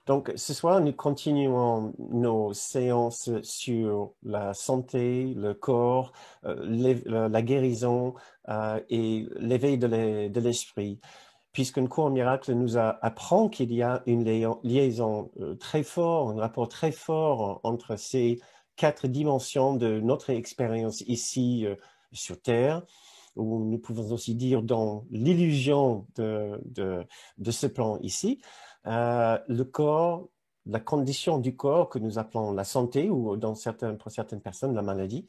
Donc, ce soir, nous continuons nos séances sur la santé, le corps, la guérison et l'éveil de l'esprit, puisqu'une cour miracle nous apprend qu'il y a une liaison très forte, un rapport très fort entre ces quatre dimensions de notre expérience ici sur Terre, ou nous pouvons aussi dire dans l'illusion de ce plan ici. Le corps, la condition du corps que nous appelons la santé ou pour certaines personnes la maladie,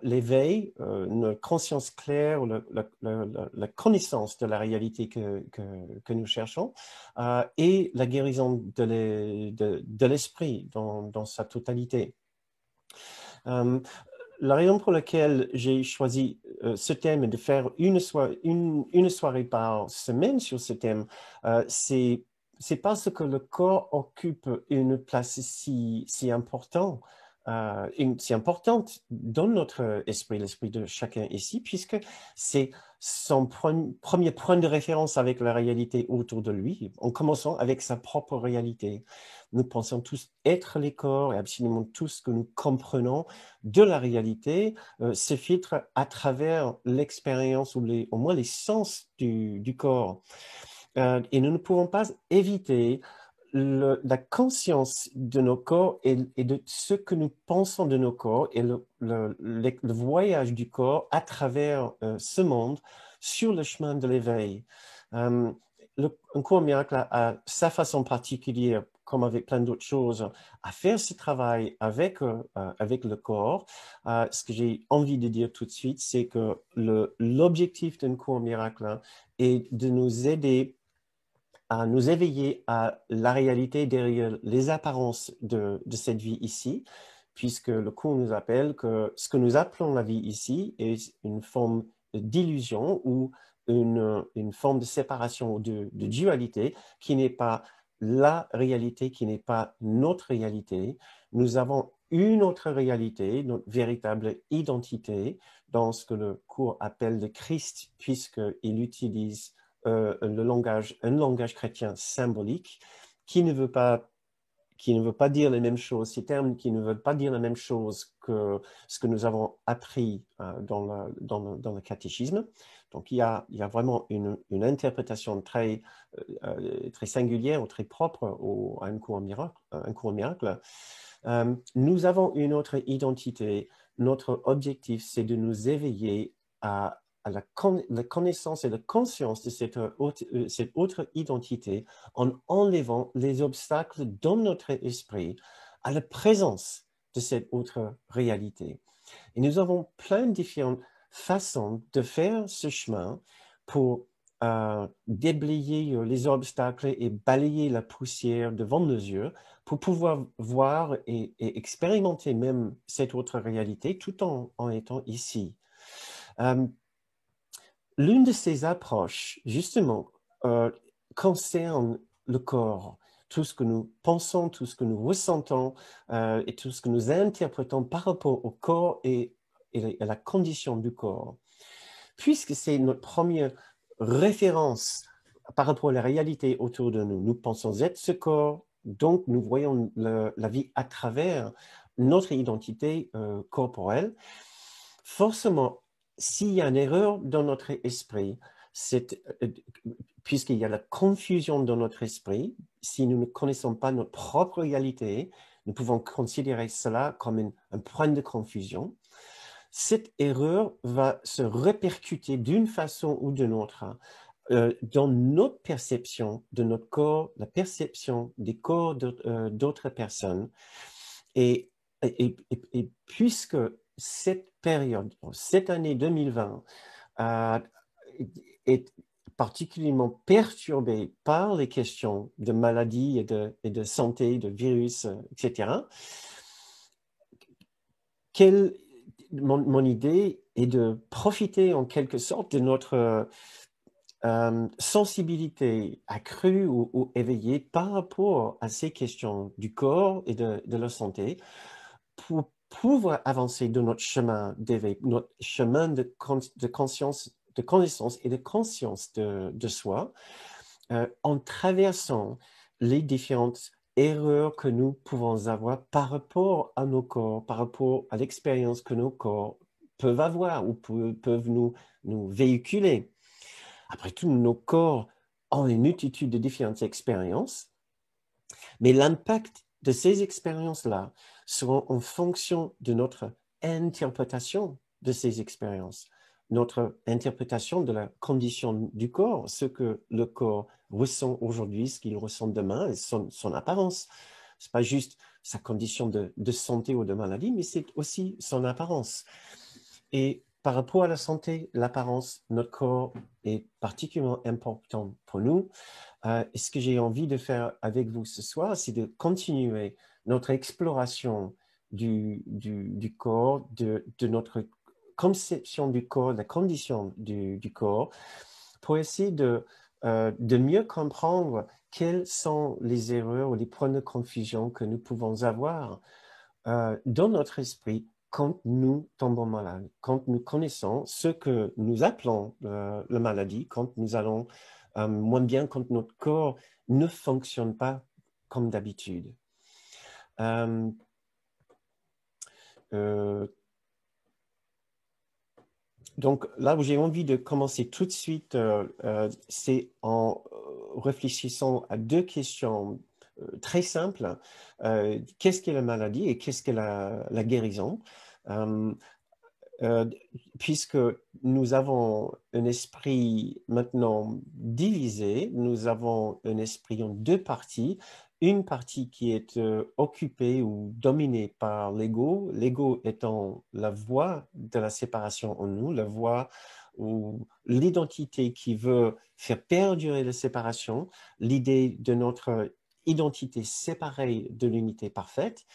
l'éveil, une conscience claire, la connaissance de la réalité que nous cherchons et la guérison de l'esprit dans sa totalité. La raison pour laquelle j'ai choisi ce thème et de faire une soirée par semaine sur ce thème, c'est parce que le corps occupe une place si importante, si importante dans notre esprit, l'esprit de chacun ici, puisque c'est son premier point de référence avec la réalité autour de lui, en commençant avec sa propre réalité. Nous pensons tous être les corps et absolument tout ce que nous comprenons de la réalité se filtre à travers l'expérience ou au moins les sens du corps. Et nous ne pouvons pas éviter la conscience de nos corps et de ce que nous pensons de nos corps et le voyage du corps à travers ce monde sur le chemin de l'éveil. Un cours miracle a sa façon particulière, comme avec plein d'autres choses, à faire ce travail avec le corps. Ce que j'ai envie de dire tout de suite, c'est que l'objectif d'un cours miracle est de nous aider à nous éveiller à la réalité derrière les apparences de cette vie ici, puisque le cours nous appelle que ce que nous appelons la vie ici est une forme d'illusion ou une forme de séparation ou de dualité qui n'est pas la réalité, qui n'est pas notre réalité. Nous avons une autre réalité, notre véritable identité, dans ce que le cours appelle le Christ, puisqu'il utilise un langage chrétien symbolique qui ne veut pas dire les mêmes choses, ces termes qui ne veulent pas dire la même chose que ce que nous avons appris dans le catéchisme. Donc, il y a vraiment une interprétation très singulière ou très propre à un cours miracle. Nous avons une autre identité. Notre objectif, c'est de nous éveiller à la connaissance et la conscience de cette autre identité en enlevant les obstacles dans notre esprit à la présence de cette autre réalité. Et nous avons plein de différentes façons de faire ce chemin pour déblayer les obstacles et balayer la poussière devant nos yeux pour pouvoir voir et expérimenter même cette autre réalité tout en étant ici. L'une de ces approches, justement, concerne le corps, tout ce que nous pensons, tout ce que nous ressentons et tout ce que nous interprétons par rapport au corps et à la condition du corps. Puisque c'est notre première référence par rapport à la réalité autour de nous, nous pensons être ce corps, donc nous voyons la vie à travers notre identité corporelle. Forcément, s'il y a une erreur dans notre esprit, puisqu'il y a la confusion dans notre esprit, si nous ne connaissons pas notre propre réalité, nous pouvons considérer cela comme un point de confusion. Cette erreur va se répercuter d'une façon ou d'une autre dans notre perception de notre corps, la perception des corps d'autres personnes. Et puisque cette période, cette année 2020, est particulièrement perturbée par les questions de maladie et de santé, de virus, etc., mon idée est de profiter en quelque sorte de notre sensibilité accrue ou éveillée par rapport à ces questions du corps et de la santé pour pouvoir avancer dans notre chemin d'éveil, notre chemin de conscience, de connaissance et de conscience de soi en traversant les différentes erreurs que nous pouvons avoir par rapport à nos corps, par rapport à l'expérience que nos corps peuvent avoir ou peuvent nous véhiculer. Après tout, nos corps ont une multitude de différentes expériences, mais l'impact de ces expériences-là seront en fonction de notre interprétation de ces expériences, notre interprétation de la condition du corps, ce que le corps ressent aujourd'hui, ce qu'il ressent demain, et son apparence. Ce n'est pas juste sa condition de santé ou de maladie, mais c'est aussi son apparence. Et par rapport à la santé, l'apparence, notre corps est particulièrement important pour nous. Et ce que j'ai envie de faire avec vous ce soir, c'est de continuer notre exploration du corps, de notre conception du corps, la condition du corps, pour essayer de mieux comprendre quelles sont les erreurs ou les points de confusion que nous pouvons avoir dans notre esprit quand nous tombons malades, quand nous connaissons ce que nous appelons la maladie, quand nous allons moins bien, quand notre corps ne fonctionne pas comme d'habitude. Donc là où j'ai envie de commencer tout de suite, c'est en réfléchissant à deux questions très simples. Qu'est-ce qu'est la maladie et qu'est-ce qu'est la guérison? Puisque nous avons un esprit maintenant divisé, nous avons un esprit en deux parties. Une partie qui est occupée ou dominée par l'ego, l'ego étant la voie de la séparation en nous, la voie ou l'identité qui veut faire perdurer la séparation, l'idée de notre identité séparée de l'unité parfaite.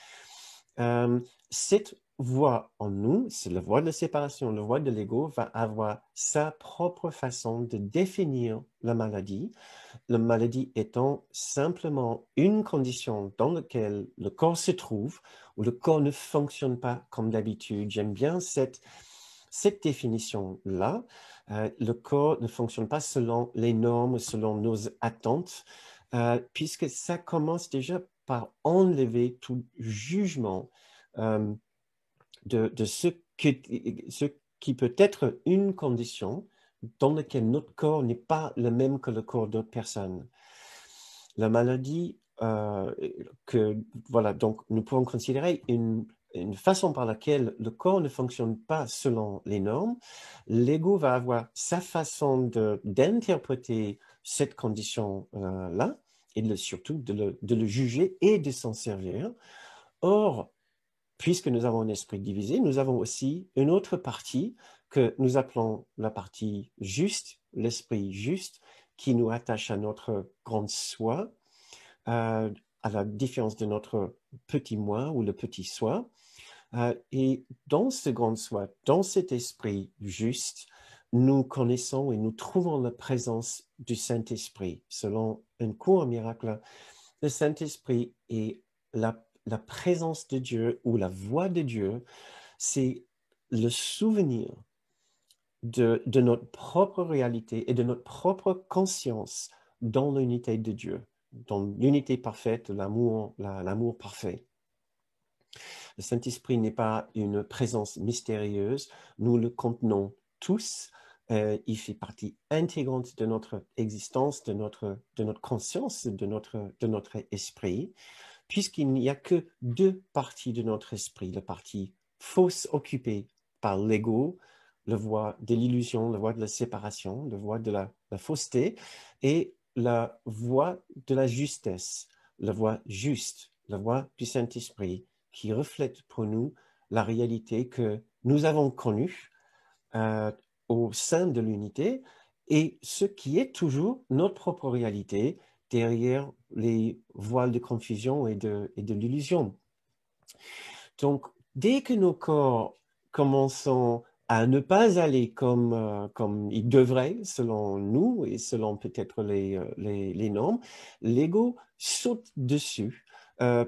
Cette voie en nous, c'est la voie de la séparation, la voie de l'ego, va avoir sa propre façon de définir la maladie étant simplement une condition dans laquelle le corps se trouve, où le corps ne fonctionne pas comme d'habitude. J'aime bien cette définition-là. Le corps ne fonctionne pas selon les normes, selon nos attentes, puisque ça commence déjà par enlever tout jugement de ce qui peut être une condition dans laquelle notre corps n'est pas le même que le corps d'autres personnes. La maladie, donc nous pouvons considérer une façon par laquelle le corps ne fonctionne pas selon les normes. L'ego va avoir sa façon d'interpréter cette condition-là, et surtout de le juger et de s'en servir. Or, puisque nous avons un esprit divisé, nous avons aussi une autre partie que nous appelons la partie juste, l'esprit juste, qui nous attache à notre grand soi, à la différence de notre petit moi ou le petit soi. Et dans ce grand soi, dans cet esprit juste, nous connaissons et nous trouvons la présence du Saint-Esprit. Selon un cours miracle, le Saint-Esprit est la présence de Dieu ou la voix de Dieu, c'est le souvenir de notre propre réalité et de notre propre conscience dans l'unité de Dieu, dans l'unité parfaite, l'amour parfait. Le Saint-Esprit n'est pas une présence mystérieuse, nous le contenons tous. Il fait partie intégrante de notre existence, de notre conscience, de notre esprit, puisqu'il n'y a que deux parties de notre esprit, la partie fausse occupée par l'ego, la voie de l'illusion, la voie de la séparation, la voie de la fausseté, et la voie de la justesse, la voie juste, la voie du Saint-Esprit, qui reflète pour nous la réalité que nous avons connue au sein de l'unité, et ce qui est toujours notre propre réalité derrière les voiles de confusion et de l'illusion. Donc, dès que nos corps commencent à ne pas aller comme ils devraient, selon nous et selon peut-être les normes, l'ego saute dessus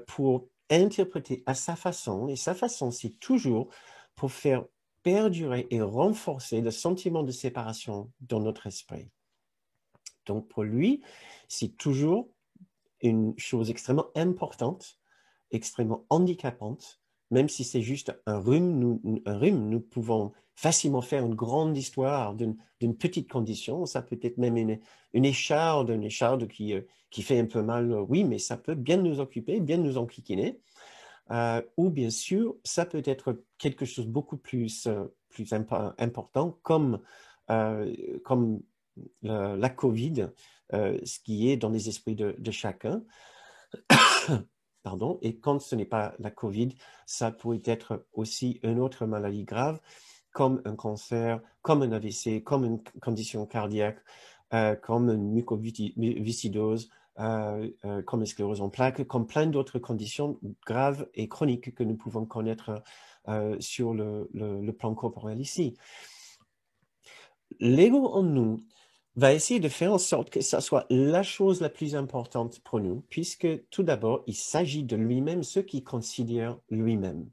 pour interpréter à sa façon, et sa façon, c'est toujours pour faire perdurer et renforcer le sentiment de séparation dans notre esprit. Donc, pour lui, c'est toujours une chose extrêmement importante, extrêmement handicapante. Même si c'est juste un rhume, nous pouvons facilement faire une grande histoire d'une petite condition. Ça peut être même une écharde qui fait un peu mal, oui, mais ça peut bien nous occuper, bien nous enquiquiner. Ou bien sûr, ça peut être quelque chose de beaucoup plus important, comme la COVID, ce qui est dans les esprits de chacun. Pardon. Et quand ce n'est pas la COVID, ça pourrait être aussi une autre maladie grave, comme un cancer, comme un AVC, comme une condition cardiaque, comme une mucoviscidose, comme une sclérose en plaques, comme plein d'autres conditions graves et chroniques que nous pouvons connaître sur le plan corporel ici. L'ego en nous va essayer de faire en sorte que ça soit la chose la plus importante pour nous, puisque tout d'abord, il s'agit de lui-même, ce qu'il considère lui-même.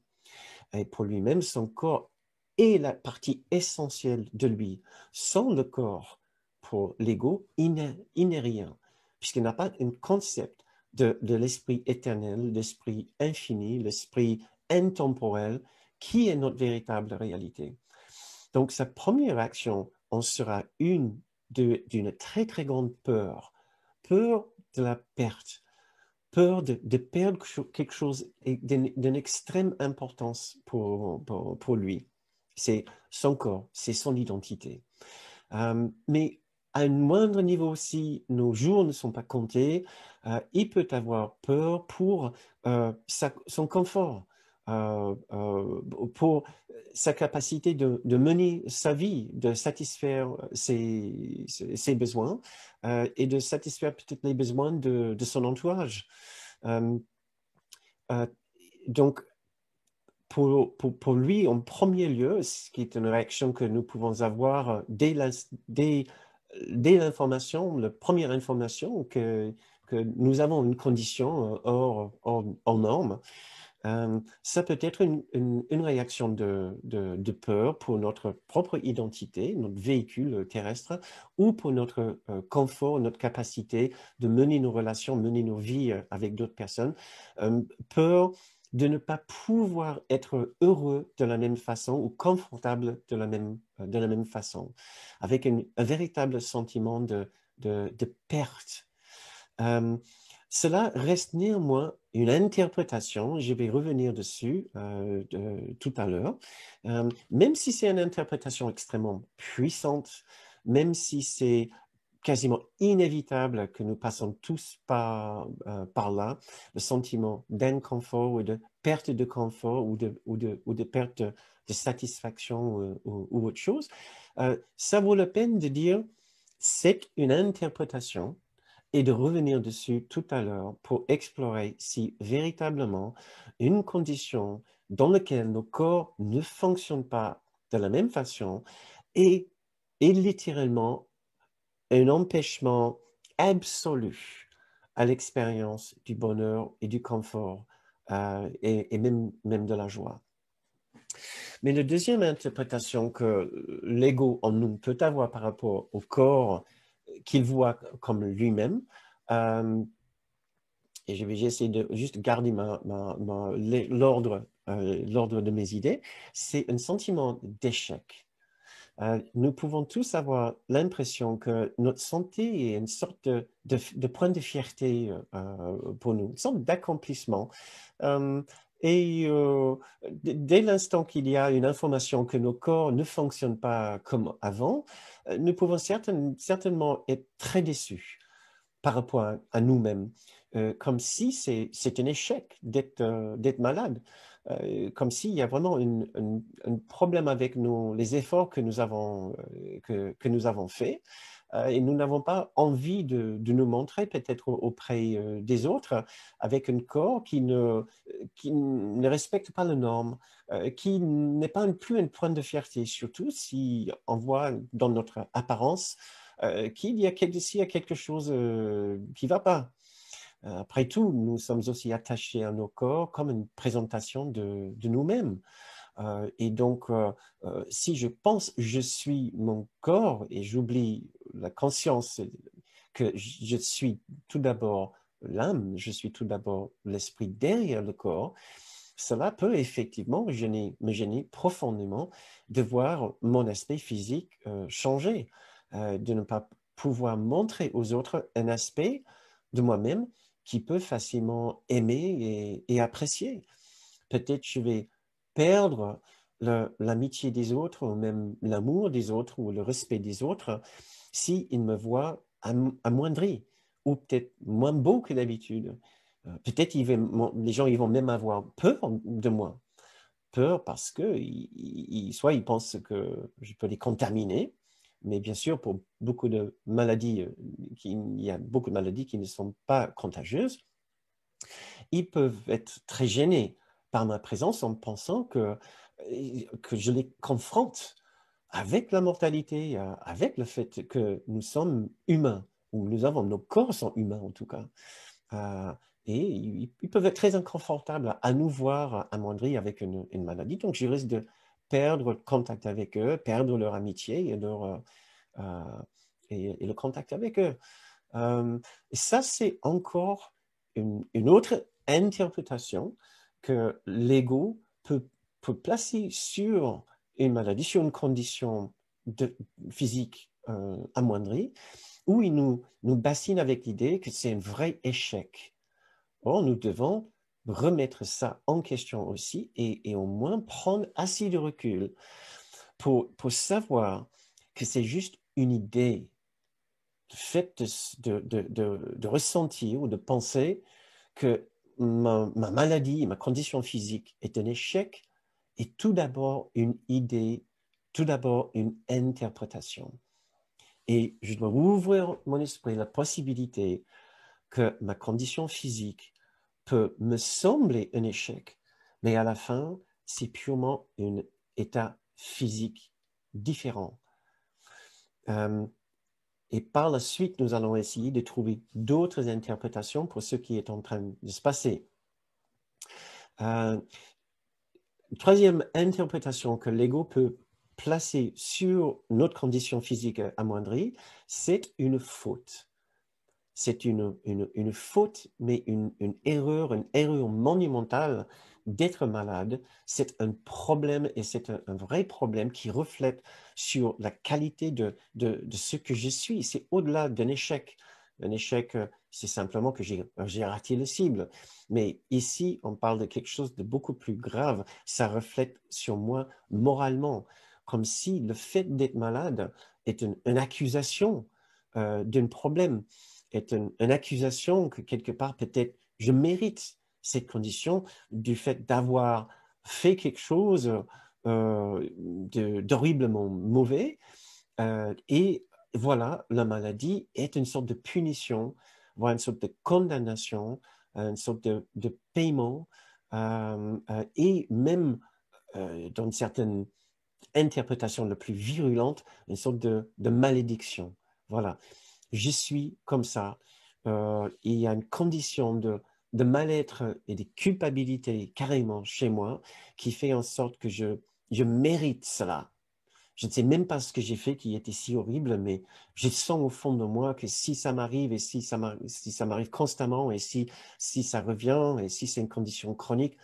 Et pour lui-même, son corps est la partie essentielle de lui. Sans le corps, pour l'ego, il n'est rien, puisqu'il n'a pas un concept de l'esprit éternel, l'esprit infini, l'esprit intemporel, qui est notre véritable réalité. Donc, sa première action en sera d'une très, très grande peur. Peur de la perte. Peur de perdre quelque chose d'une extrême importance pour lui. C'est son corps, c'est son identité. Mais à un moindre niveau aussi, nos jours ne sont pas comptés. Il peut avoir peur pour son confort, pour sa capacité de mener sa vie, de satisfaire ses besoins et de satisfaire peut-être les besoins de son entourage. Euh, euh, donc, pour lui, en premier lieu, ce qui est une réaction que nous pouvons avoir dès l'information, la première information que nous avons une condition hors norme, ça peut être une réaction de peur pour notre propre identité, notre véhicule terrestre, ou pour notre confort, notre capacité de mener nos relations, mener nos vies avec d'autres personnes. Peur de ne pas pouvoir être heureux de la même façon ou confortable de la même façon, avec un véritable sentiment de perte. Cela reste néanmoins une interprétation, je vais revenir dessus tout à l'heure, même si c'est une interprétation extrêmement puissante, même si c'est quasiment inévitable que nous passons tous par là, le sentiment d'inconfort ou de perte de confort ou de perte de satisfaction ou autre chose, ça vaut la peine de dire c'est une interprétation et de revenir dessus tout à l'heure pour explorer si véritablement une condition dans laquelle nos corps ne fonctionnent pas de la même façon est littéralement un empêchement absolu à l'expérience du bonheur et du confort et même de la joie. Mais la deuxième interprétation que l'ego en nous peut avoir par rapport au corps qu'il voit comme lui-même, et je vais essayer de juste garder l'ordre de mes idées, c'est un sentiment d'échec. Nous pouvons tous avoir l'impression que notre santé est une sorte de point de fierté pour nous, une sorte d'accomplissement. Euh, dès l'instant qu'il y a une information que nos corps ne fonctionnent pas comme avant, nous pouvons certainement être très déçus par rapport à nous-mêmes, comme si c'est un échec d'être malade, comme s'il y a vraiment un problème avec les efforts que nous avons, que nous avons faits. Et nous n'avons pas envie de nous montrer peut-être auprès des autres avec un corps qui ne respecte pas les normes, qui n'est pas plus un point de fierté, surtout si on voit dans notre apparence qu'il y a s'il y a quelque chose qui ne va pas. Après tout, nous sommes aussi attachés à nos corps comme une présentation de nous-mêmes. Et donc, si je pense je suis mon corps et j'oublie la conscience que je suis tout d'abord l'âme, je suis tout d'abord l'esprit derrière le corps, cela peut effectivement me gêner profondément de voir mon aspect physique changer, de ne pas pouvoir montrer aux autres un aspect de moi-même qui peut facilement aimer et apprécier. Peut-être je vais perdre l'amitié des autres, ou même l'amour des autres, ou le respect des autres, s'ils me voient amoindri, ou peut-être moins beau que d'habitude. Peut-être les gens ils vont même avoir peur de moi. Peur parce que soit ils pensent que je peux les contaminer, mais bien sûr, pour beaucoup de maladies, il y a beaucoup de maladies qui ne sont pas contagieuses, ils peuvent être très gênés par ma présence en pensant que je les confronte avec la mortalité, avec le fait que nous sommes humains, ou nos corps sont humains en tout cas. Euh, et ils peuvent être très inconfortables à nous voir amoindris avec une maladie. Donc, je risque de perdre contact avec eux, perdre leur amitié euh, et le contact avec eux. Et ça, c'est encore une autre interprétation que l'ego peut placer sur une maladie, sur une condition physique amoindrie, où il nous bassine avec l'idée que c'est un vrai échec. Or, nous devons remettre ça en question aussi et au moins prendre assez de recul pour savoir que c'est juste une idée. Le fait de ressentir ou de penser que ma maladie, ma condition physique est un échec est tout d'abord une idée, tout d'abord une interprétation. Et je dois ouvrir mon esprit à la possibilité que ma condition physique peut me sembler un échec, mais à la fin, c'est purement un état physique différent. Et par la suite, nous allons essayer de trouver d'autres interprétations pour ce qui est en train de se passer. Troisième interprétation que l'ego peut placer sur notre condition physique amoindrie, c'est une faute. C'est une faute, mais une erreur monumentale d'être malade. C'est un problème et c'est un vrai problème qui reflète sur la qualité de ce que je suis. C'est au-delà d'un échec. Un échec, c'est simplement que j'ai raté la cible. Mais ici, on parle de quelque chose de beaucoup plus grave. Ça reflète sur moi moralement, comme si le fait d'être malade est une accusation d'un problème, est une accusation que quelque part peut-être je mérite cette condition du fait d'avoir fait quelque chose d'horriblement mauvais. Et voilà, la maladie est une sorte de punition, voire une sorte de condamnation, une sorte de paiement, et même dans une certaine interprétation la plus virulente, une sorte de malédiction. Voilà, je suis comme ça. Il y a une condition de mal-être et de culpabilité carrément chez moi qui fait en sorte que je mérite cela. Je ne sais même pas ce que j'ai fait qui était si horrible, mais je sens au fond de moi que si ça m'arrive et si ça m'arrive constamment et si ça revient et si c'est une condition chronique,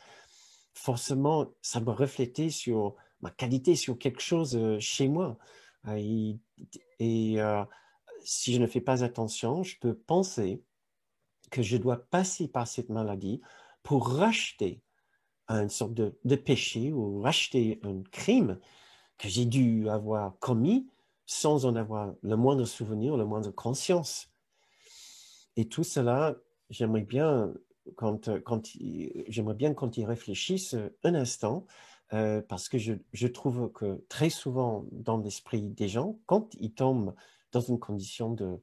forcément, ça va refléter sur ma qualité, sur quelque chose chez moi. Et, et si je ne fais pas attention, je peux penser que je dois passer par cette maladie pour racheter une sorte de péché ou racheter un crime que j'ai dû avoir commis sans en avoir le moindre souvenir, le moindre conscience. Et tout cela, j'aimerais bien j'aimerais bien quand ils réfléchissent un instant, parce que je trouve que très souvent dans l'esprit des gens, quand ils tombent dans une condition de,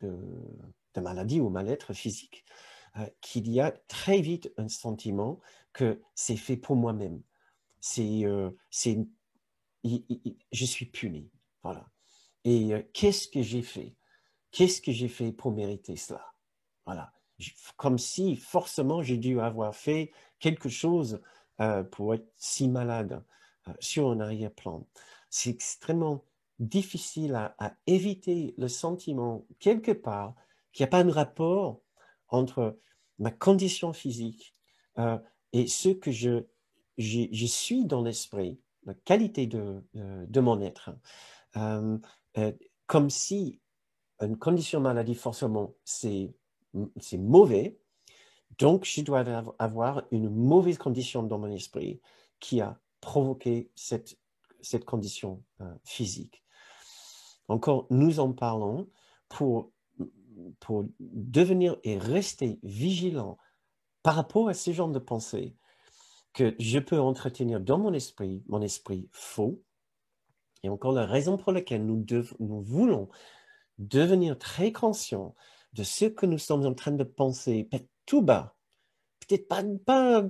de maladie ou mal-être physique, qu'il y a très vite un sentiment que c'est fait pour moi-même. C'est je suis puni. Voilà. Et qu'est-ce que j'ai fait? Qu'est-ce que j'ai fait pour mériter cela? Voilà. Comme si forcément j'ai dû avoir fait quelque chose pour être si malade sur un arrière-plan. C'est extrêmement difficile à éviter le sentiment quelque part qu'il n'y a pas de rapport entre ma condition physique et ce que je suis dans l'esprit, la qualité de mon être. Comme si une condition maladie, forcément, c'est mauvais, donc je dois avoir une mauvaise condition dans mon esprit qui a provoqué cette condition physique. Encore, nous en parlons pour devenir et rester vigilant par rapport à ce genre de pensée que je peux entretenir dans mon esprit faux. Et encore, la raison pour laquelle nous voulons devenir très conscients de ce que nous sommes en train de penser, peut-être tout bas, peut-être pas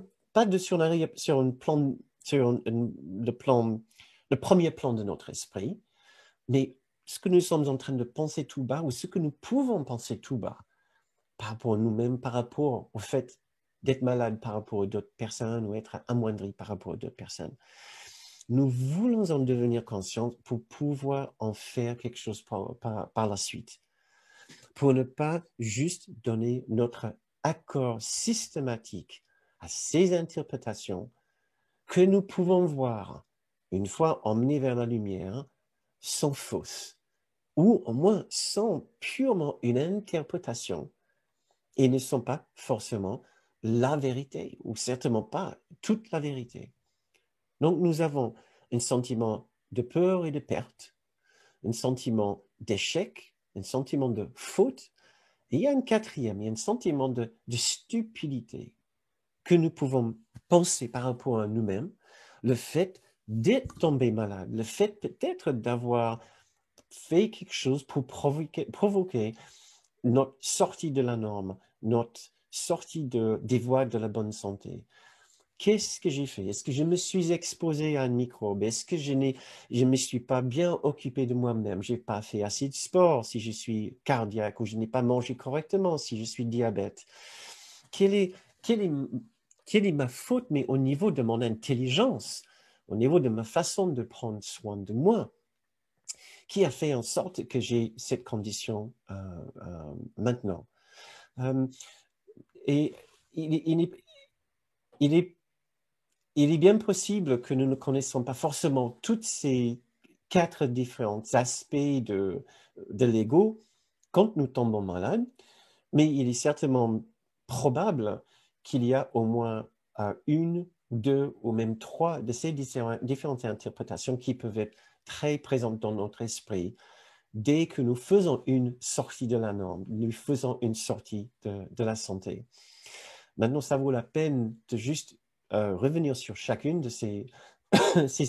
sur le premier plan de notre esprit, mais ce que nous sommes en train de penser tout bas ou ce que nous pouvons penser tout bas par rapport à nous-mêmes, par rapport au fait d'être malade par rapport à d'autres personnes ou être amoindri par rapport à d'autres personnes. Nous voulons en devenir conscients pour pouvoir en faire quelque chose par la suite, pour ne pas juste donner notre accord systématique à ces interprétations que nous pouvons voir, une fois emmenés vers la lumière, sont fausses, ou au moins sont purement une interprétation et ne sont pas forcément la vérité, ou certainement pas toute la vérité. Donc nous avons un sentiment de peur et de perte, un sentiment d'échec, un sentiment de faute, et il y a un quatrième, il y a un sentiment de stupidité que nous pouvons penser par rapport à nous-mêmes, le fait d'être tombé malade, le fait peut-être d'avoir fait quelque chose pour provoquer notre sortie de la norme, notre sortie des voies de la bonne santé. Qu'est-ce que j'ai fait? Est-ce que je me suis exposé à un microbe? Est-ce que je ne me suis pas bien occupé de moi-même? Je n'ai pas fait assez de sport si je suis cardiaque ou je n'ai pas mangé correctement si je suis diabète. Quelle est ma faute, mais au niveau de mon intelligence, au niveau de ma façon de prendre soin de moi, qui a fait en sorte que j'ai cette condition maintenant? Et il est bien possible que nous ne connaissons pas forcément tous ces 4 différents aspects de l'ego quand nous tombons malades, mais il est certainement probable qu'il y a au moins une, deux ou même trois de ces différentes interprétations qui peuvent être très présentes dans notre esprit dès que nous faisons une sortie de la norme, nous faisons une sortie de la santé. Maintenant, ça vaut la peine de juste revenir sur chacune de ces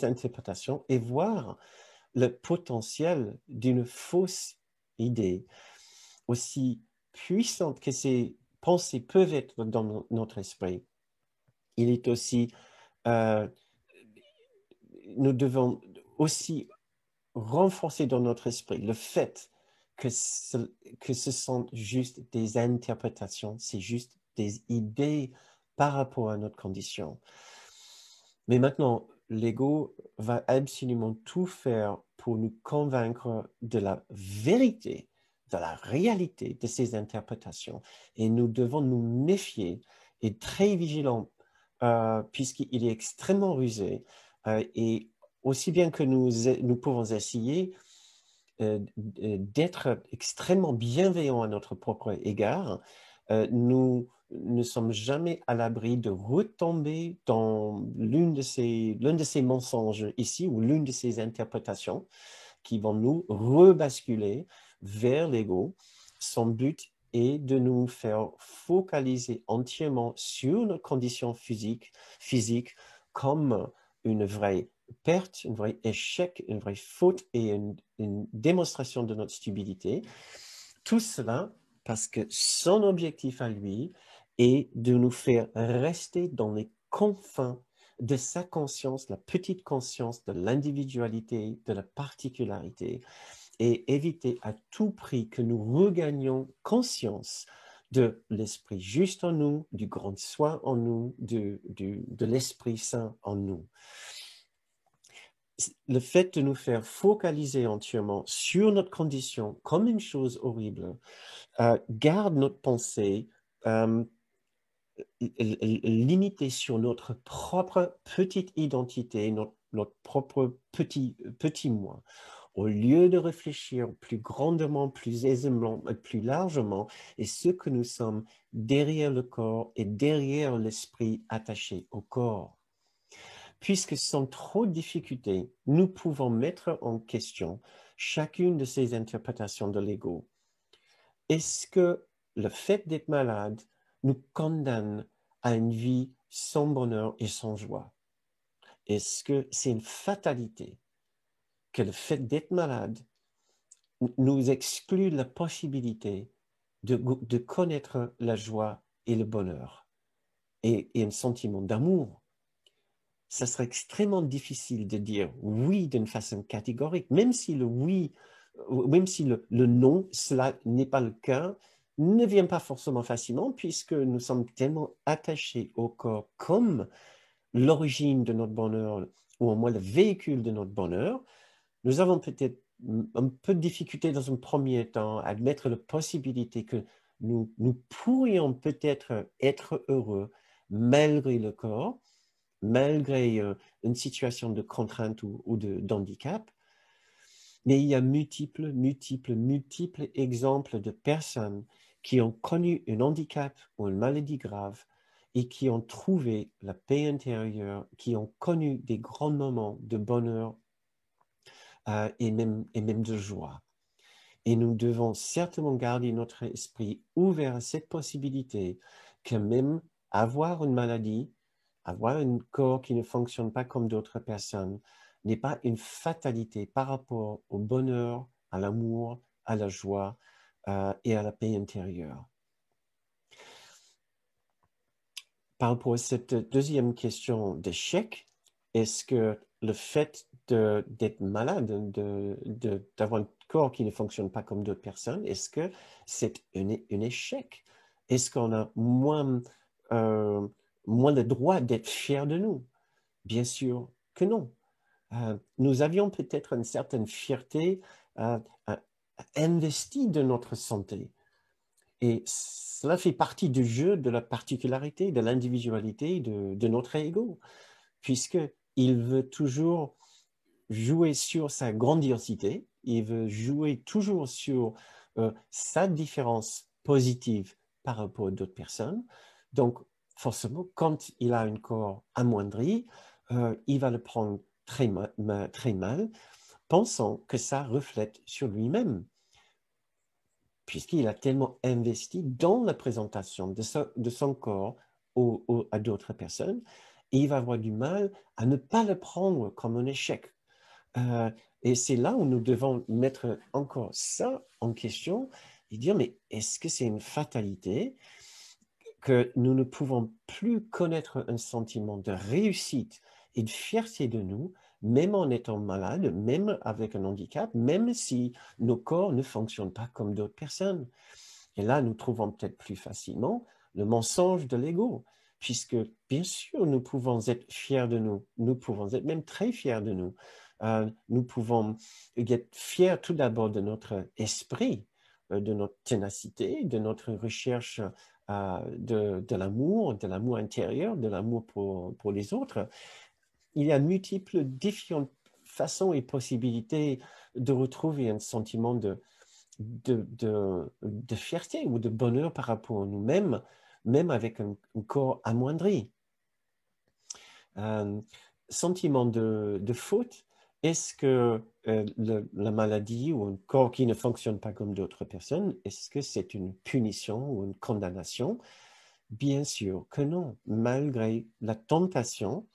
interprétations et voir le potentiel d'une fausse idée, aussi puissante que ces pensées peuvent être dans notre esprit. Il est aussi, nous devons aussi renforcer dans notre esprit le fait que ce sont juste des interprétations, c'est juste des idées par rapport à notre condition. Mais maintenant, l'ego va absolument tout faire pour nous convaincre de la vérité, de la réalité de ces interprétations. Et nous devons nous méfier et être très vigilants puisqu'il est extrêmement rusé. Et aussi bien que nous pouvons essayer d'être extrêmement bienveillants à notre propre égard, nous ne sommes jamais à l'abri de retomber dans l'un de ces mensonges ici ou l'une de ces interprétations qui vont nous rebasculer vers l'ego. Son but est de nous faire focaliser entièrement sur notre condition physique comme une vraie perte, un vrai échec, une vraie faute et une démonstration de notre stupidité. Tout cela parce que son objectif à lui est de nous faire rester dans les confins de sa conscience, la petite conscience de l'individualité, de la particularité, et éviter à tout prix que nous regagnions conscience de l'Esprit juste en nous, du grand soi en nous, de l'Esprit Saint en nous. Le fait de nous faire focaliser entièrement sur notre condition comme une chose horrible garde notre pensée limité sur notre propre petite identité, notre propre petit moi, au lieu de réfléchir plus grandement, plus aisément, plus largement, et ce que nous sommes derrière le corps et derrière l'esprit attaché au corps. Puisque sans trop de difficultés, nous pouvons mettre en question chacune de ces interprétations de l'ego. Est-ce que le fait d'être malade nous condamne à une vie sans bonheur et sans joie? Est-ce que c'est une fatalité que le fait d'être malade nous exclut la possibilité de connaître la joie et le bonheur et un sentiment d'amour? Ça serait extrêmement difficile de dire oui d'une façon catégorique, même si le oui, même si le non, cela n'est pas le cas, ne vient pas forcément facilement puisque nous sommes tellement attachés au corps comme l'origine de notre bonheur ou au moins le véhicule de notre bonheur. Nous avons peut-être un peu de difficulté dans un premier temps à admettre la possibilité que nous pourrions peut-être être heureux malgré le corps, malgré une situation de contrainte ou d'handicap. Mais il y a multiples exemples de personnes qui ont connu un handicap ou une maladie grave et qui ont trouvé la paix intérieure, qui ont connu des grands moments de bonheur et même de joie. Et nous devons certainement garder notre esprit ouvert à cette possibilité que même avoir une maladie, avoir un corps qui ne fonctionne pas comme d'autres personnes, n'est pas une fatalité par rapport au bonheur, à l'amour, à la joie et à la paix intérieure. Par rapport à cette deuxième question d'échec, est-ce que le fait d'être malade, d'avoir un corps qui ne fonctionne pas comme d'autres personnes, est-ce que c'est un échec? Est-ce qu'on a moins le droit d'être fier de nous? Bien sûr que non. Nous avions peut-être une certaine fierté investie de notre santé. Et cela fait partie du jeu de la particularité, de l'individualité de notre ego, puisqu'il veut toujours jouer sur sa grandiosité, il veut jouer toujours sur sa différence positive par rapport à d'autres personnes. Donc, forcément, quand il a un corps amoindri, il va le prendre très mal, pensant que ça reflète sur lui-même, puisqu'il a tellement investi dans la présentation de son corps à d'autres personnes, et il va avoir du mal à ne pas le prendre comme un échec. Et c'est là où nous devons mettre encore ça en question et dire, mais est-ce que c'est une fatalité que nous ne pouvons plus connaître un sentiment de réussite et de fierté de nous, même en étant malade, même avec un handicap, même si nos corps ne fonctionnent pas comme d'autres personnes? Et là, nous trouvons peut-être plus facilement le mensonge de l'ego, puisque bien sûr, nous pouvons être fiers de nous, nous pouvons être même très fiers de nous. Nous pouvons être fiers tout d'abord de notre esprit, de notre ténacité, de notre recherche de l'amour intérieur, de l'amour pour les autres. Il y a multiples différentes façons et possibilités de retrouver un sentiment de fierté ou de bonheur par rapport à nous-mêmes, même avec un corps amoindri. Sentiment de faute, est-ce que la maladie ou un corps qui ne fonctionne pas comme d'autres personnes, est-ce que c'est une punition ou une condamnation? Bien sûr que non, malgré la tentation,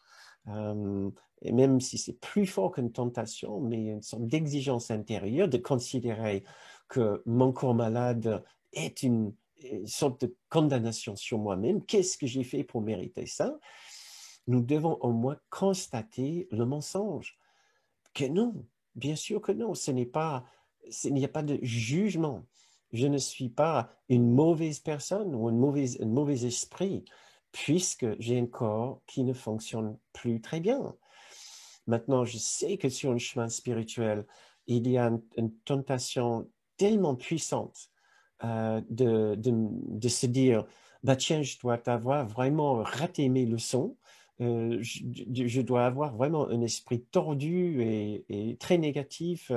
et même si c'est plus fort qu'une tentation, mais une sorte d'exigence intérieure de considérer que mon corps malade est une sorte de condamnation sur moi-même. Qu'est-ce que j'ai fait pour mériter ça? Nous devons au moins constater le mensonge. Que non, bien sûr que non, il n'y a pas de jugement. Je ne suis pas une mauvaise personne ou un mauvais esprit, puisque j'ai un corps qui ne fonctionne plus très bien. Maintenant, je sais que sur un chemin spirituel, il y a une tentation tellement puissante de se dire, bah tiens, je dois avoir vraiment raté mes leçons. Je dois avoir vraiment un esprit tordu et très négatif,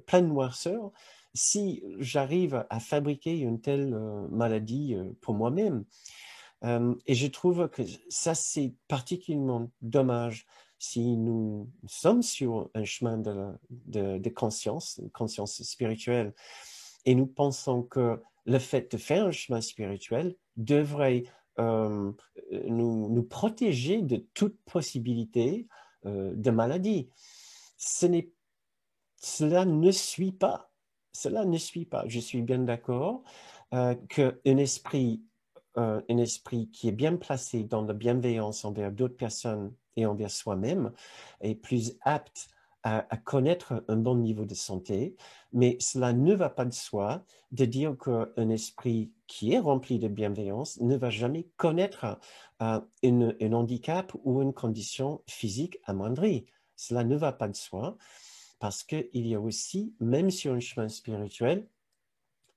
plein de noirceur, si j'arrive à fabriquer une telle maladie pour moi-même. Et je trouve que ça, c'est particulièrement dommage si nous sommes sur un chemin de conscience, une conscience spirituelle, et nous pensons que le fait de faire un chemin spirituel devrait euh, nous protéger de toute possibilité de maladie. Ce n'est, cela ne suit pas. Cela ne suit pas. Je suis bien d'accord qu'un un esprit qui est bien placé dans la bienveillance envers d'autres personnes et envers soi-même est plus apte à connaître un bon niveau de santé, mais cela ne va pas de soi de dire qu'un esprit qui est rempli de bienveillance ne va jamais connaître un handicap ou une condition physique amoindrie. Cela ne va pas de soi parce qu'il y a aussi, même sur un chemin spirituel,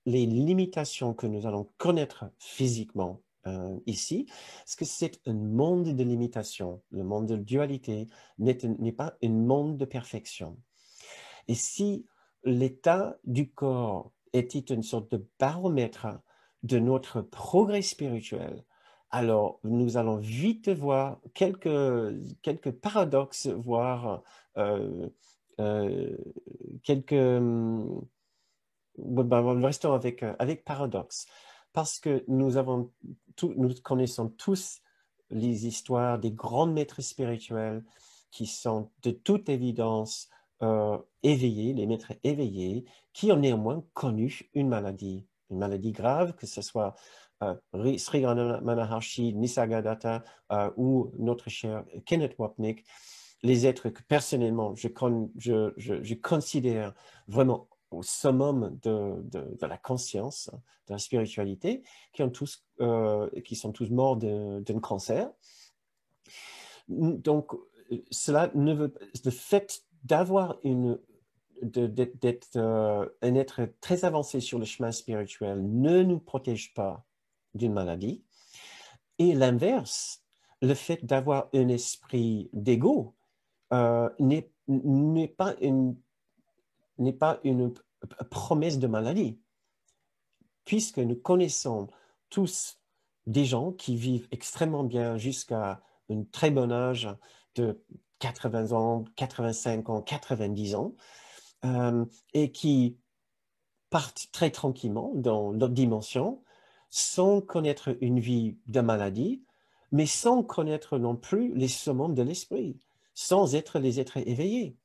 les limitations que nous allons connaître physiquement ici, parce que c'est un monde de limitations. Le monde de dualité n'est pas un monde de perfection. Et si l'état du corps était une sorte de baromètre de notre progrès spirituel, alors nous allons vite voir quelques paradoxes, voire euh, quelques... restons avec paradoxe, parce que nous connaissons tous les histoires des grands maîtres spirituels qui sont de toute évidence éveillés, les maîtres éveillés, qui ont néanmoins connu une maladie grave, que ce soit Sri Ramana Maharshi, Nisargadatta ou notre cher Kenneth Wapnick, les êtres que personnellement je considère vraiment au summum de la conscience, de la spiritualité, qui sont tous morts d'un cancer. Donc, cela ne veut, le fait d'avoir d'être un être très avancé sur le chemin spirituel ne nous protège pas d'une maladie. Et l'inverse, le fait d'avoir un esprit d'ego n'est pas une promesse de maladie, puisque nous connaissons tous des gens qui vivent extrêmement bien jusqu'à un très bon âge de 80 ans, 85 ans, 90 ans, et qui partent très tranquillement dans d'autres dimensions, sans connaître une vie de maladie, mais sans connaître non plus les summums de l'esprit, sans être les êtres éveillés.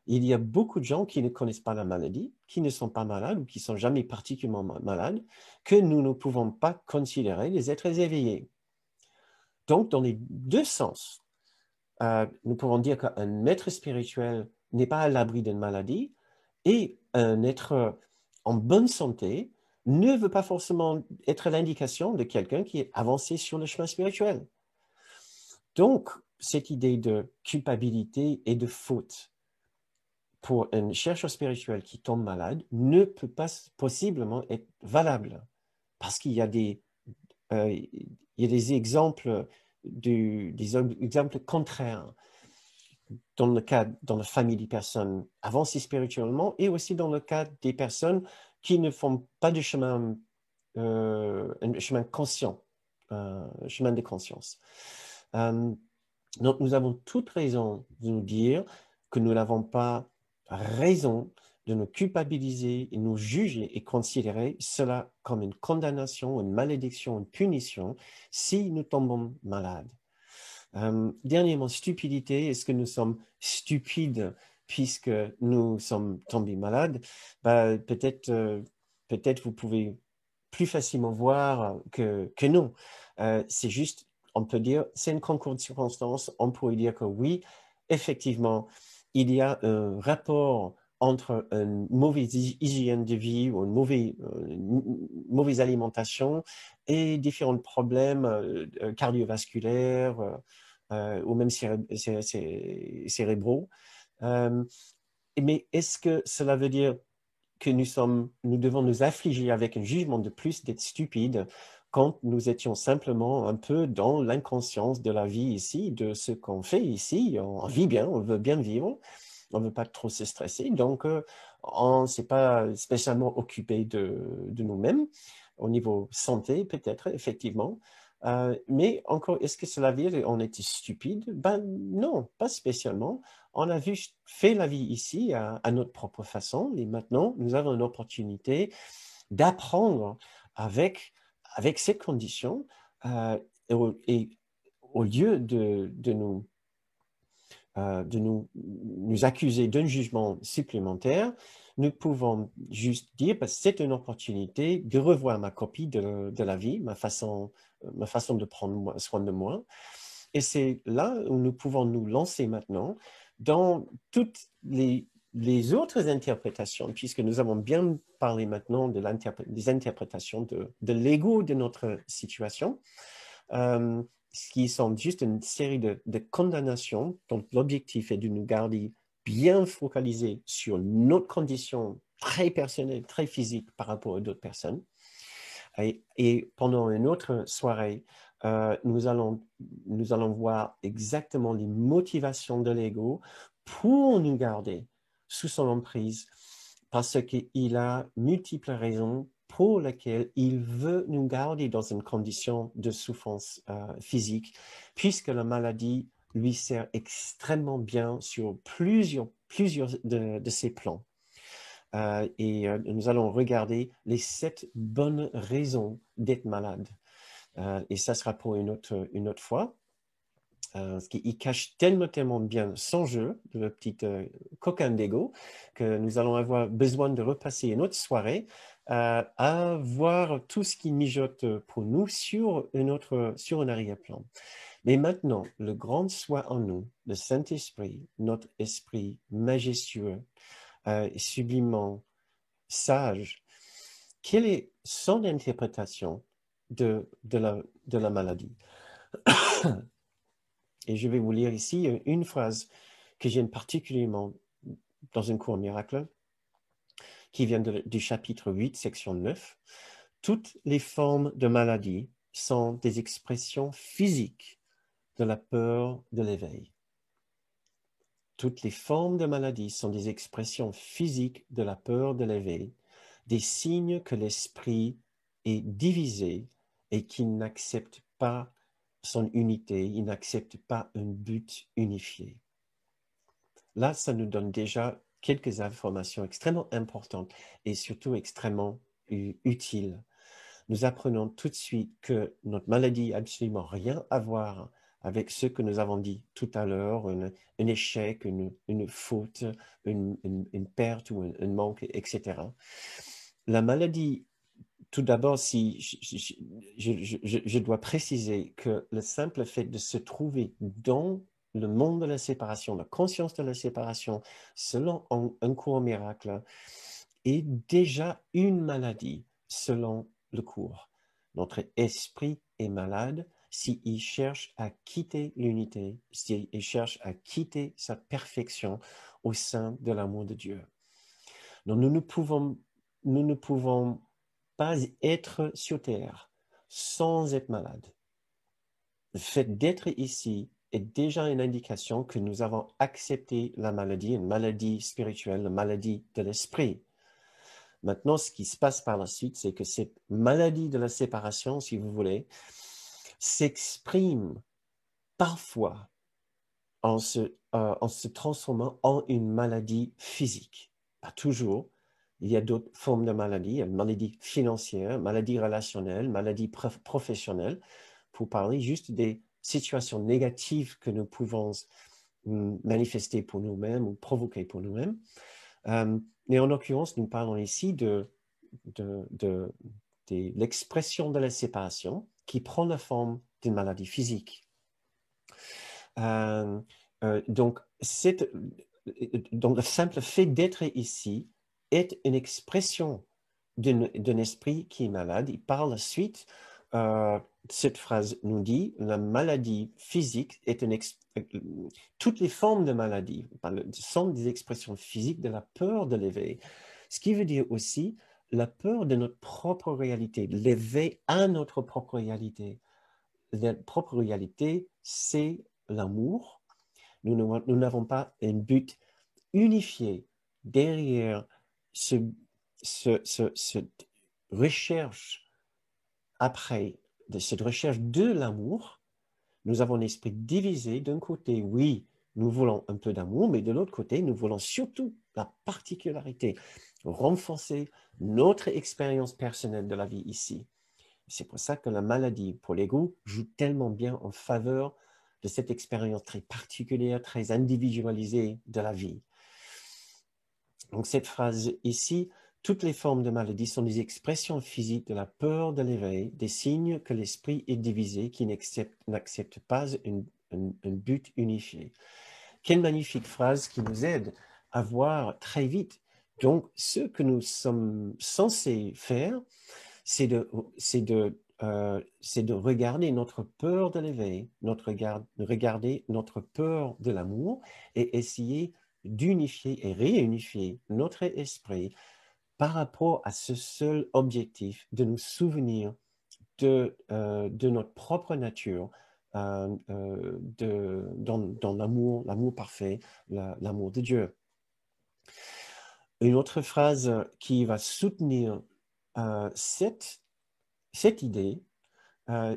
Il y a beaucoup de gens qui ne connaissent pas la maladie, qui ne sont pas malades ou qui ne sont jamais particulièrement malades, que nous ne pouvons pas considérer les êtres éveillés. Donc, dans les deux sens, nous pouvons dire qu'un maître spirituel n'est pas à l'abri d'une maladie et un être en bonne santé ne veut pas forcément être l'indication de quelqu'un qui est avancé sur le chemin spirituel. Donc, cette idée de culpabilité et de faute pour un chercheur spirituel qui tombe malade ne peut pas possiblement être valable parce qu'il y a il y a des exemples, des exemples contraires dans le cas, dans la famille des personnes avancées spirituellement et aussi dans le cas des personnes qui ne font pas de chemin, un chemin conscient, un chemin de conscience. Euh, donc, nous avons toute raison de nous dire que nous n'avons pas raison de nous culpabiliser et nous juger et considérer cela comme une condamnation, une malédiction, une punition si nous tombons malades. Dernièrement, stupidité. Est-ce que nous sommes stupides puisque nous sommes tombés malades? Bah, peut-être vous pouvez plus facilement voir que non. C'est juste, on peut dire, c'est un concours de circonstances. On pourrait dire que oui, effectivement, il y a un rapport entre une mauvaise hygiène de vie ou une mauvaise alimentation et différents problèmes cardiovasculaires ou même cérébraux. Euh, mais est-ce que cela veut dire que nous devons nous affliger avec un jugement de plus d'être stupides quand nous étions simplement un peu dans l'inconscience de la vie ici, de ce qu'on fait ici. On vit bien, on veut bien vivre, on ne veut pas trop se stresser, donc on ne s'est pas spécialement occupé de nous-mêmes, au niveau santé peut-être, effectivement. Mais encore, est-ce que cela veut dire qu'on était stupide? Ben non, pas spécialement. On a fait la vie ici à notre propre façon, et maintenant nous avons une opportunité d'apprendre avec, avec ces conditions, et au lieu de nous accuser d'un jugement supplémentaire, nous pouvons juste dire, parce que c'est une opportunité de revoir ma copie de la vie, ma façon de prendre soin de moi. Et c'est là où nous pouvons nous lancer maintenant dans toutes les autres interprétations, puisque nous avons bien parlé maintenant des interprétations de l'ego de notre situation, qui sont juste une série de condamnations dont l'objectif est de nous garder bien focalisés sur notre condition très personnelle, très physique par rapport à d'autres personnes. Et pendant une autre soirée, nous allons voir exactement les motivations de l'ego pour nous garder sous son emprise, parce qu'il a multiples raisons pour lesquelles il veut nous garder dans une condition de souffrance physique, puisque la maladie lui sert extrêmement bien sur plusieurs de ses plans. Et nous allons regarder les 7 bonnes raisons d'être malade. Et ça sera pour une autre fois. Parce qu'il cache tellement bien son jeu, le petit coquin d'ego, que nous allons avoir besoin de repasser une autre soirée à voir tout ce qui mijote pour nous sur un arrière-plan. Mais maintenant, le grand soit en nous, le Saint-Esprit, notre esprit majestueux, sublimement sage, quelle est son interprétation de la maladie? Et je vais vous lire ici une phrase que j'aime particulièrement dans un cours miracle, qui vient du chapitre 8, section 9. Toutes les formes de maladie sont des expressions physiques de la peur de l'éveil. Toutes les formes de maladie sont des expressions physiques de la peur de l'éveil, des signes que l'esprit est divisé et qu'il n'accepte pas son unité, il n'accepte pas un but unifié. Là, ça nous donne déjà quelques informations extrêmement importantes et surtout extrêmement utiles. Nous apprenons tout de suite que notre maladie n'a absolument rien à voir avec ce que nous avons dit tout à l'heure, un échec, une faute, une perte ou un manque, etc. La maladie, tout d'abord, si je dois préciser que le simple fait de se trouver dans le monde de la séparation, la conscience de la séparation, selon un cours miracle, est déjà une maladie selon le cours. Notre esprit est malade s'il cherche à quitter l'unité, s'il cherche à quitter sa perfection au sein de l'amour de Dieu. Donc nous ne pouvons pas être sur terre sans être malade. Le fait d'être ici est déjà une indication que nous avons accepté la maladie, une maladie spirituelle, une maladie de l'esprit. Maintenant, ce qui se passe par la suite, c'est que cette maladie de la séparation, si vous voulez, s'exprime parfois en se transformant en une maladie physique. Pas toujours. Il y a d'autres formes de maladies, une maladie financière, maladie relationnelle, maladie professionnelle, pour parler juste des situations négatives que nous pouvons manifester pour nous-mêmes ou provoquer pour nous-mêmes. Mais en l'occurrence, nous parlons ici de l'expression de la séparation qui prend la forme d'une maladie physique. Donc, le simple fait d'être ici est une expression d'un esprit qui est malade. Et par la suite, cette phrase nous dit, la maladie physique est toutes les formes de maladie sont des expressions physiques de la peur de l'éveil. Ce qui veut dire aussi, la peur de notre propre réalité, l'éveil à notre propre réalité. La propre réalité, c'est l'amour. Nous n'avons pas un but unifié derrière cette recherche après, cette recherche de l'amour. Nous avons un esprit divisé. D'un côté, oui, nous voulons un peu d'amour, mais de l'autre côté, nous voulons surtout la particularité, renforcer notre expérience personnelle de la vie ici. C'est pour ça que la maladie pour l'ego joue tellement bien en faveur de cette expérience très particulière, très individualisée de la vie. Donc cette phrase ici, toutes les formes de maladie sont des expressions physiques de la peur de l'éveil, des signes que l'esprit est divisé, qui n'accepte pas un but unifié. Quelle magnifique phrase qui nous aide à voir très vite. Donc, ce que nous sommes censés faire, c'est de regarder notre peur de l'éveil, regarder notre peur de l'amour et essayer d'unifier et réunifier notre esprit par rapport à ce seul objectif de nous souvenir de notre propre nature, dans l'amour parfait, l'amour de Dieu. Une autre phrase qui va soutenir cette idée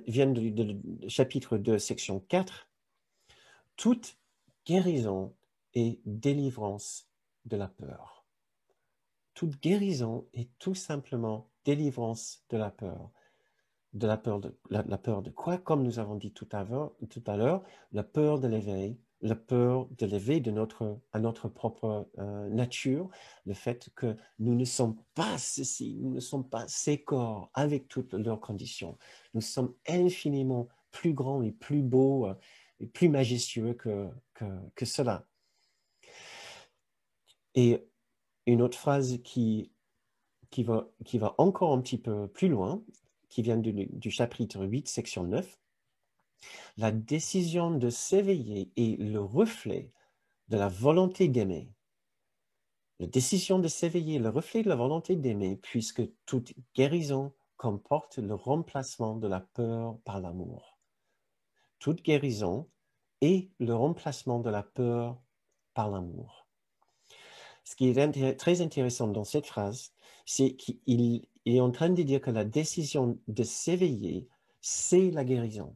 vient du chapitre 2, section 4. Toute guérison et délivrance de la peur. Toute guérison est tout simplement délivrance de la peur. La peur de quoi? Comme nous avons dit tout à l'heure, la peur de l'éveil, la peur de l'éveil à notre propre nature, le fait que nous ne sommes pas ceci, nous ne sommes pas ces corps avec toutes leurs conditions. Nous sommes infiniment plus grands et plus beaux et plus majestueux que cela. Et une autre phrase qui va encore un petit peu plus loin, qui vient du chapitre 8, section 9. La décision de s'éveiller est le reflet de la volonté d'aimer. La décision de s'éveiller est le reflet de la volonté d'aimer, puisque toute guérison comporte le remplacement de la peur par l'amour. Toute guérison est le remplacement de la peur par l'amour. Ce qui est très intéressant dans cette phrase, c'est qu'il est en train de dire que la décision de s'éveiller, c'est la guérison.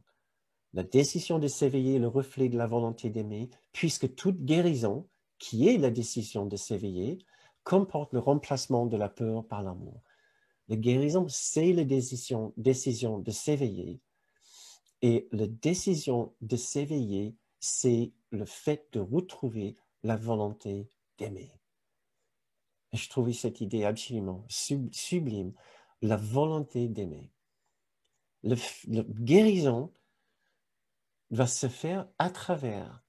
La décision de s'éveiller est le reflet de la volonté d'aimer, puisque toute guérison, qui est la décision de s'éveiller, comporte le remplacement de la peur par l'amour. La guérison, c'est la décision de s'éveiller. Et la décision de s'éveiller, c'est le fait de retrouver la volonté d'aimer. Je trouvais cette idée absolument sublime, la volonté d'aimer. La guérison va se faire à travers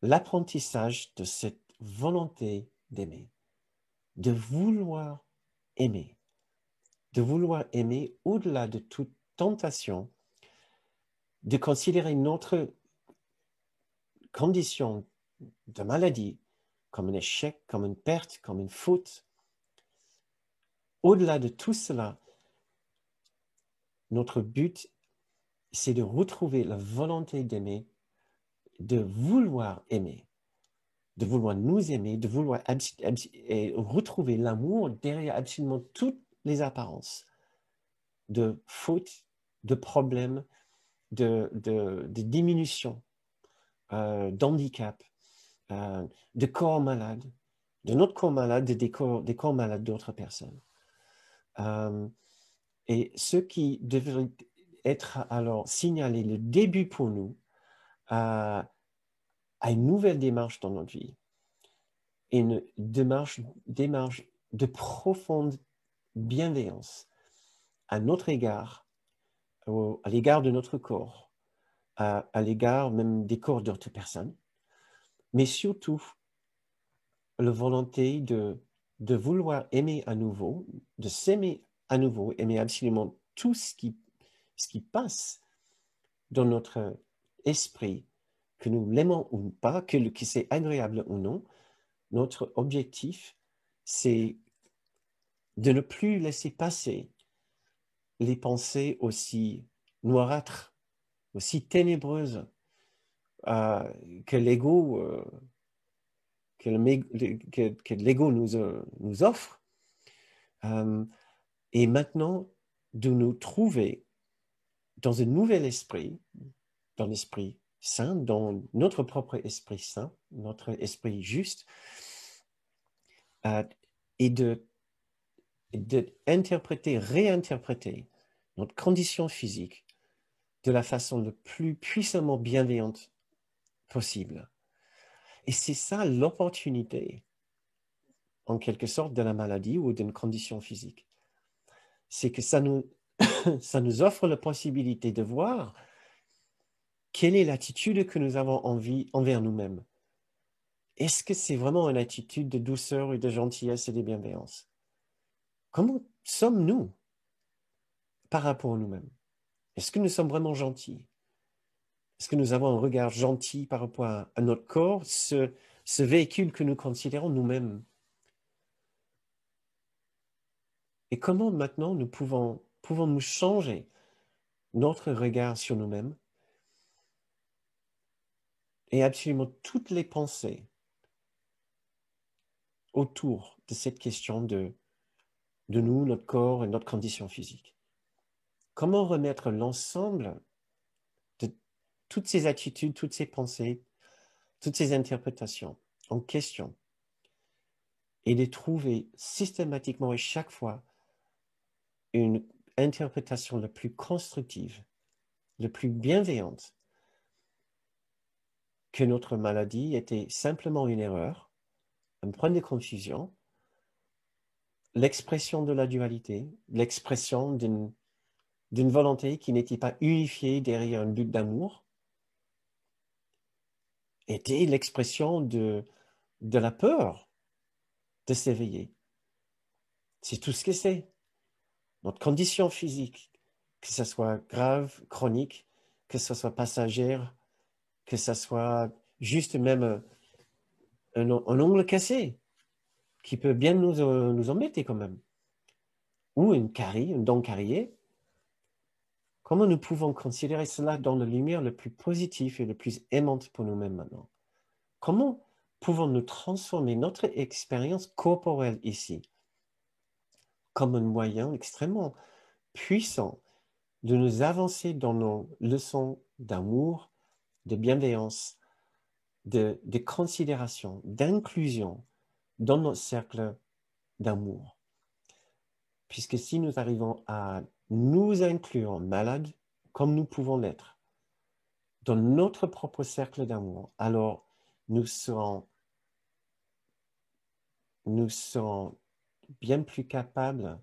l'apprentissage de cette volonté d'aimer, de vouloir aimer au-delà de toute tentation, de considérer notre condition de maladie comme un échec, comme une perte, comme une faute. Au-delà de tout cela, notre but, c'est de retrouver la volonté d'aimer, de vouloir aimer, de vouloir nous aimer, de vouloir retrouver l'amour derrière absolument toutes les apparences de fautes, de problèmes, de diminution, d'handicap, de corps malades, de notre corps malade, des corps malades d'autres personnes. Et ce qui devrait être alors signalé le début pour nous à une nouvelle démarche dans notre vie, une démarche de profonde bienveillance à notre égard, à l'égard de notre corps, à l'égard même des corps d'autres personnes, mais surtout la volonté de vouloir aimer à nouveau, de s'aimer à nouveau, aimer absolument tout ce qui passe dans notre esprit, que nous l'aimons ou pas, que c'est agréable ou non. Notre objectif, c'est de ne plus laisser passer les pensées aussi noirâtres, aussi ténébreuses que l'ego que l'ego nous offre. Et maintenant, de nous trouver dans un nouvel esprit, dans l'esprit saint, dans notre propre esprit saint, notre esprit juste, et d'interpréter, réinterpréter notre condition physique de la façon le plus puissamment bienveillante possible. Et c'est ça l'opportunité, en quelque sorte, de la maladie ou d'une condition physique. C'est que ça nous offre la possibilité de voir quelle est l'attitude que nous avons envers nous-mêmes. Est-ce que c'est vraiment une attitude de douceur et de gentillesse et de bienveillance? Comment sommes-nous par rapport à nous-mêmes? Est-ce que nous sommes vraiment gentils? Est-ce que nous avons un regard gentil par rapport à notre corps, ce véhicule que nous considérons nous-mêmes? Et comment maintenant nous pouvons-nous changer notre regard sur nous-mêmes et absolument toutes les pensées autour de cette question de nous, notre corps et notre condition physique? Comment remettre l'ensemble de toutes ces attitudes, toutes ces pensées, toutes ces interprétations en question et de trouver systématiquement et chaque fois une interprétation la plus constructive, la plus bienveillante, que notre maladie était simplement une erreur, un point de confusion, l'expression de la dualité, l'expression d'une volonté qui n'était pas unifiée derrière un but d'amour, était l'expression de la peur de s'éveiller. C'est tout ce que c'est. Notre condition physique, que ce soit grave, chronique, que ce soit passagère, que ce soit juste même un ongle cassé, qui peut bien nous embêter quand même, ou une dent carriée. Comment nous pouvons considérer cela dans la lumière le plus positive et le plus aimante pour nous-mêmes maintenant? Comment pouvons-nous transformer notre expérience corporelle ici comme un moyen extrêmement puissant de nous avancer dans nos leçons d'amour, de bienveillance, de considération, d'inclusion dans notre cercle d'amour? Puisque si nous arrivons à nous inclure malades comme nous pouvons l'être dans notre propre cercle d'amour, alors nous serons bien plus capables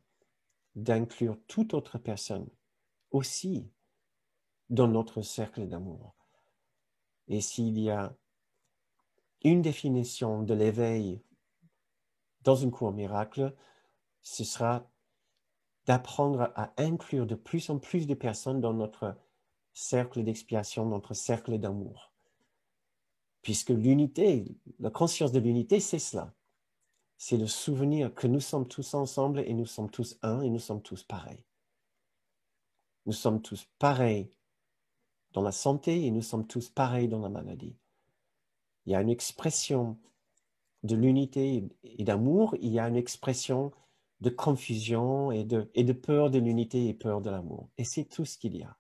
d'inclure toute autre personne aussi dans notre cercle d'amour. Et s'il y a une définition de l'éveil dans une cour miracle, ce sera d'apprendre à inclure de plus en plus de personnes dans notre cercle d'expiation, notre cercle d'amour. Puisque l'unité, la conscience de l'unité, c'est cela. C'est le souvenir que nous sommes tous ensemble et nous sommes tous un et nous sommes tous pareils. Nous sommes tous pareils dans la santé et nous sommes tous pareils dans la maladie. Il y a une expression de l'unité et d'amour, il y a une expression de confusion et de peur de l'unité et peur de l'amour. Et c'est tout ce qu'il y a.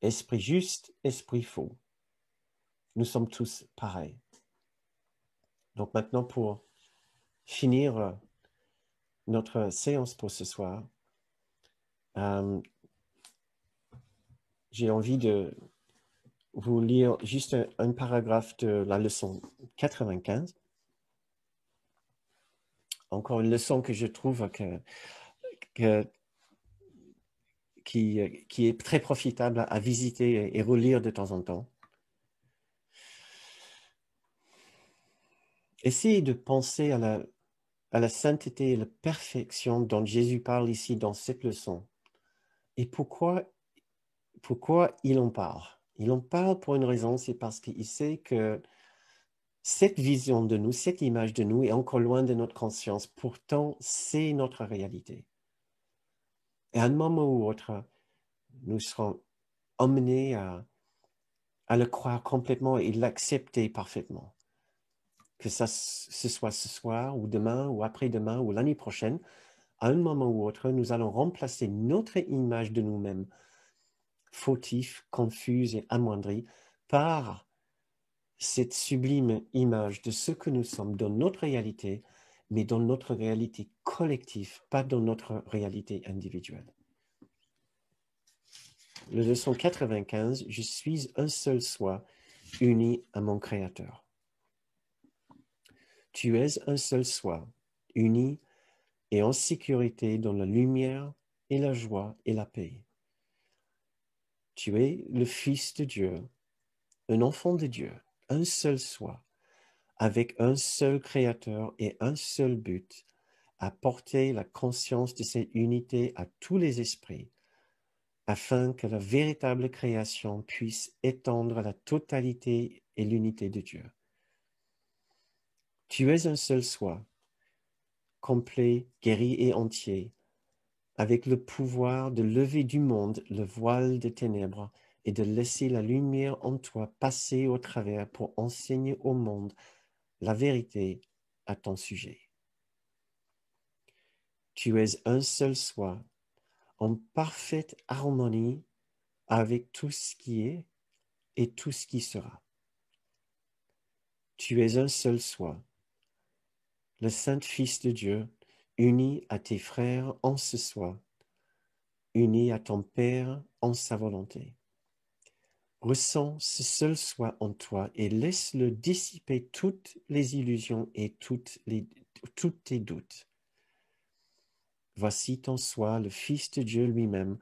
Esprit juste, esprit faux. Nous sommes tous pareils. Donc maintenant, pour finir notre séance pour ce soir, j'ai envie de vous lire juste un paragraphe de la leçon 95. Encore une leçon que je trouve qui est très profitable à visiter et relire de temps en temps. Essayez de penser à la sainteté et la perfection dont Jésus parle ici dans cette leçon. Et pourquoi il en parle? Il en parle pour une raison, c'est parce qu'il sait que cette vision de nous, cette image de nous est encore loin de notre conscience. Pourtant, c'est notre réalité. Et à un moment ou autre, nous serons emmenés à le croire complètement et l'accepter parfaitement. Que ce soit ce soir ou demain ou après-demain ou l'année prochaine, à un moment ou autre, nous allons remplacer notre image de nous-mêmes, fautive, confuse et amoindrie, par cette sublime image de ce que nous sommes dans notre réalité, mais dans notre réalité collective, pas dans notre réalité individuelle. Le leçon 95, je suis un seul soi, uni à mon Créateur. Tu es un seul soi, uni et en sécurité dans la lumière et la joie et la paix. Tu es le Fils de Dieu, un enfant de Dieu, un seul soi, avec un seul Créateur et un seul but, à porter la conscience de cette unité à tous les esprits, afin que la véritable création puisse étendre la totalité et l'unité de Dieu. Tu es un seul soi, complet, guéri et entier, avec le pouvoir de lever du monde le voile des ténèbres et de laisser la lumière en toi passer au travers pour enseigner au monde la vérité à ton sujet. Tu es un seul soi, en parfaite harmonie avec tout ce qui est et tout ce qui sera. Tu es un seul soi, le Saint Fils de Dieu, uni à tes frères en ce soi, uni à ton Père en sa volonté. Ressens ce seul soi en toi et laisse-le dissiper toutes les illusions et tous tes doutes. Voici ton soi, le Fils de Dieu lui-même,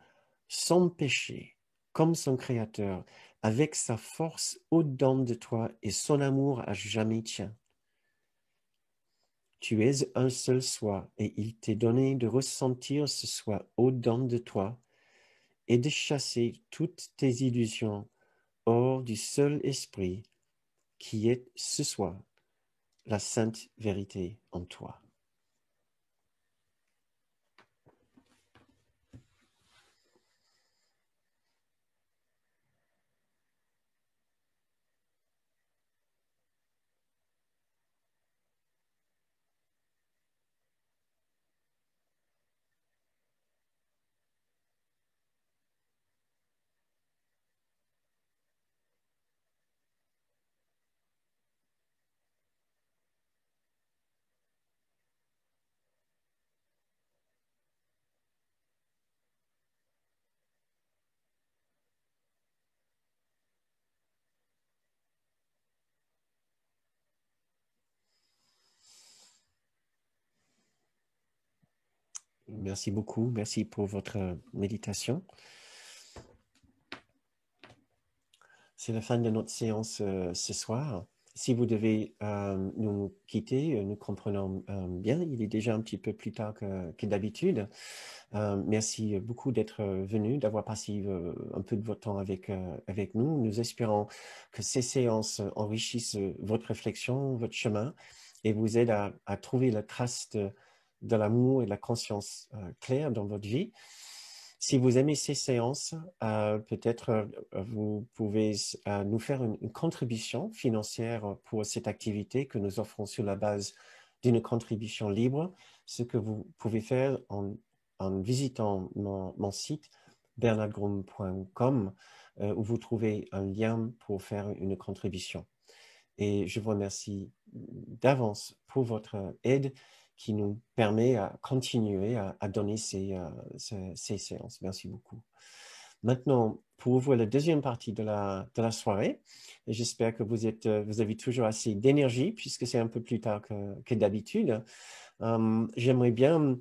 sans péché, comme son Créateur, avec sa force au-dedans de toi et son amour à jamais tien. Tu es un seul soi et il t'est donné de ressentir ce soi au-dedans de toi et de chasser toutes tes illusions hors du seul esprit qui est ce soi, la sainte vérité en toi. Merci beaucoup, merci pour votre méditation. C'est la fin de notre séance ce soir. Si vous devez nous quitter, nous comprenons bien, il est déjà un petit peu plus tard que d'habitude. Merci beaucoup d'être venu, d'avoir passé un peu de votre temps avec nous. Nous espérons que ces séances enrichissent votre réflexion, votre chemin et vous aident à trouver la trace de l'amour et de la conscience claire dans votre vie. Si vous aimez ces séances, peut-être vous pouvez nous faire une contribution financière pour cette activité que nous offrons sur la base d'une contribution libre, ce que vous pouvez faire en visitant mon site bernardgroom.com où vous trouvez un lien pour faire une contribution. Et je vous remercie d'avance pour votre aide qui nous permet à continuer à donner ces séances. Merci beaucoup. Maintenant, pour ouvrir la deuxième partie de la soirée, j'espère que vous avez toujours assez d'énergie puisque c'est un peu plus tard que d'habitude. J'aimerais bien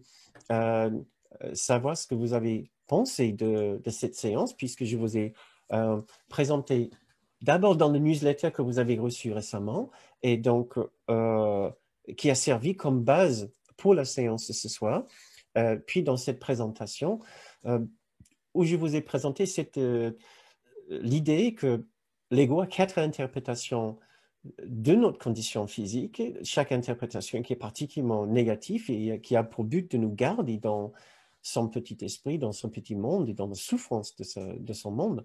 savoir ce que vous avez pensé de cette séance puisque je vous ai présenté d'abord dans le newsletter que vous avez reçu récemment et donc qui a servi comme base pour la séance de ce soir. Puis dans cette présentation où je vous ai présenté l'idée que l'ego a 4 interprétations de notre condition physique, chaque interprétation qui est particulièrement négative et qui a pour but de nous garder dans son petit esprit, dans son petit monde et dans la souffrance de son monde.